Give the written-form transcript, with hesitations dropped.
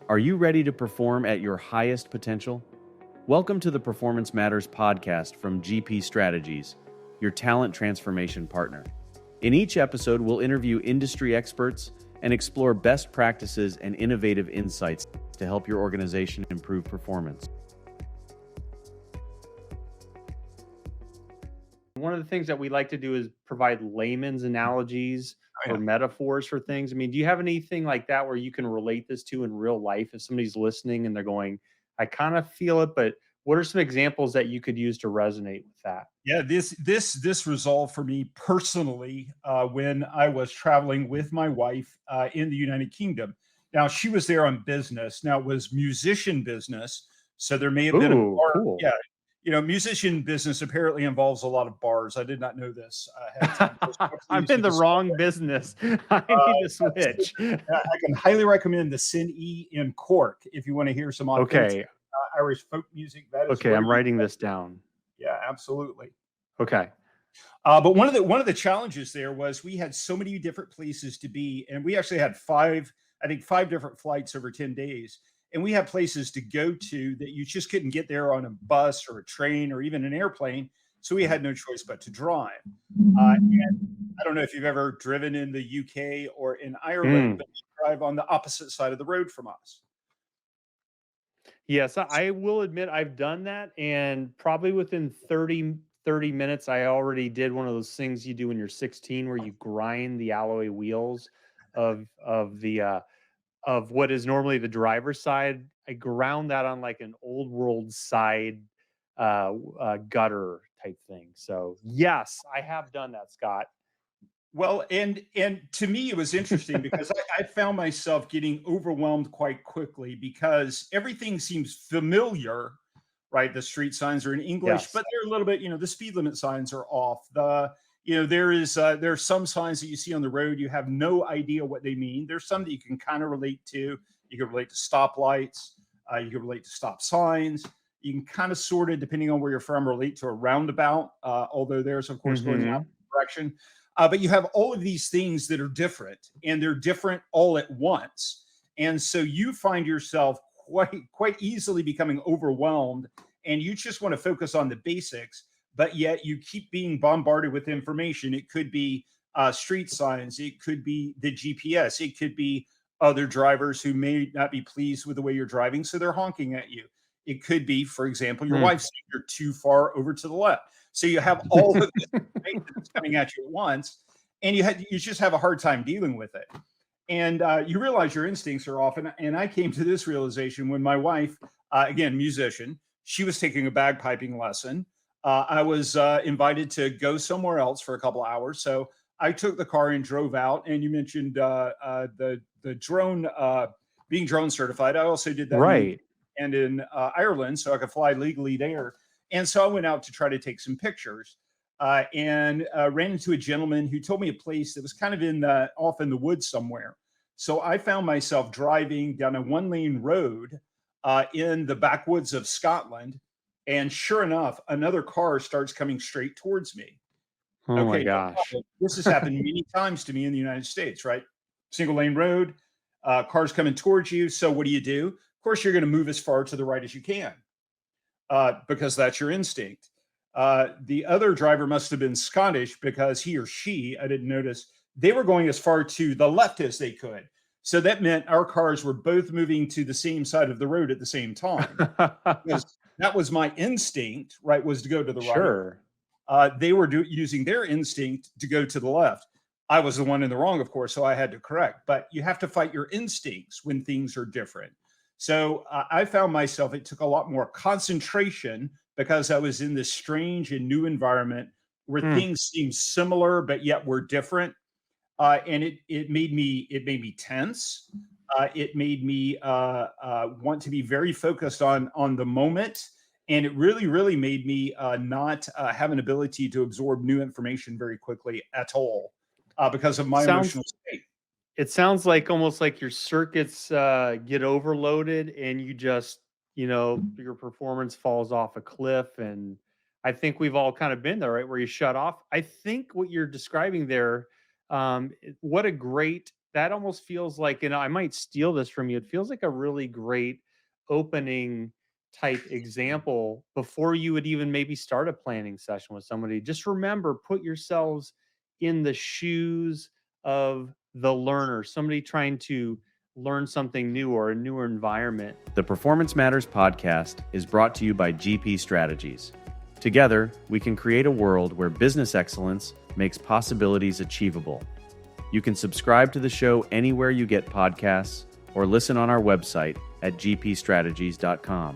Are you ready to perform at your highest potential? Welcome to the Performance Matters podcast from GP Strategies, your talent transformation partner. In each episode, we'll interview industry experts and explore best practices and innovative insights to help your organization improve performance. One of the things that we like to do is provide layman's analogies or metaphors for things. I mean, do you have anything like that where you can relate this to in real life if somebody's listening and they're going, I kind of feel it, but what are some examples that you could use to resonate with that? Yeah, this resolved for me personally when I was traveling with my wife in the United Kingdom. Now she was there on business. Now it was musician business, so there may have been a Ooh, bar. cool. Yeah, musician business apparently involves a lot of bars. I did not know this ahead of time. Just actually I'm used to in the describe wrong business. I need to it. switch. I can highly recommend the Sin E in Cork if you want to hear some authentic Okay. Irish folk music. That is Okay. where I'm you. writing this down. Yeah, absolutely. Okay. But one of the challenges there was we had so many different places to be, and we actually had five different flights over 10 days. And we had places to go to that you just couldn't get there on a bus or a train or even an airplane. So we had no choice but to drive. And I don't know if you've ever driven in the UK or in Ireland, Mm. but you drive on the opposite side of the road from us. Yes, I will admit I've done that, and probably within 30 minutes, I already did one of those things you do when you're 16 where you grind the alloy wheels of what is normally the driver's side. I ground that on like an old world side gutter type thing. So yes, I have done that, Scott. Well, and to me, it was interesting because I found myself getting overwhelmed quite quickly because everything seems familiar, right? The street signs are in English, Yes. but they're a little bit, the speed limit signs are off. There are some signs that you see on the road you have no idea what they mean. There's some that you can kind of relate to. You can relate to stoplights. You can relate to stop signs. You can kind of sort of, depending on where you're from, relate to a roundabout. Although there's of course going the Mm-hmm. opposite direction. But you have all of these things that are different, and they're different all at once. And so you find yourself quite easily becoming overwhelmed, and you just want to focus on the basics. But yet you keep being bombarded with information. It could be street signs, it could be the GPS, it could be other drivers who may not be pleased with the way you're driving, so they're honking at you. It could be, for example, your wife saying you're too far over to the left. So you have all of this information that's coming at you at once, and you just have a hard time dealing with it. And you realize your instincts are off. And I came to this realization when my wife, again, musician, she was taking a bagpiping lesson. I was invited to go somewhere else for a couple of hours, so I took the car and drove out. And you mentioned the drone being drone certified. I also did that in the UK Right. and in Ireland, so I could fly legally there. And so I went out to try to take some pictures, and ran into a gentleman who told me a place that was kind of off in the woods somewhere. So I found myself driving down a one-lane road in the backwoods of Scotland, and sure enough, another car starts coming straight towards me. Oh my Okay, no gosh. problem. This has happened many times to me in the United States, right? Single lane road, cars coming towards you. So what do? Of course, you're going to move as far to the right as you can because that's your instinct. The other driver must have been Scottish because he or she, I didn't notice, they were going as far to the left as they could. So that meant our cars were both moving to the same side of the road at the same time. Because that was my instinct, right, was to go to the right. Sure. They were using their instinct to go to the left. I was the one in the wrong, of course, so I had to correct. But you have to fight your instincts when things are different. So I found myself, it took a lot more concentration because I was in this strange and new environment where Mm. things seemed similar but yet were different. And it made me tense. It made me want to be very focused on the moment, and it really made me not have an ability to absorb new information very quickly at all because of my Sounds emotional state. It sounds like almost like your circuits get overloaded and you just, your performance falls off a cliff. And I think we've all kind of been there, right? Where you shut off. I think what you're describing there, what a great that almost feels like, and I might steal this from you, it feels like a really great opening type example before you would even maybe start a planning session with somebody. Just remember, put yourselves in the shoes of the learner, somebody trying to learn something new or a newer environment. The Performance Matters podcast is brought to you by GP Strategies. Together, we can create a world where business excellence makes possibilities achievable. You can subscribe to the show anywhere you get podcasts or listen on our website at gpstrategies.com.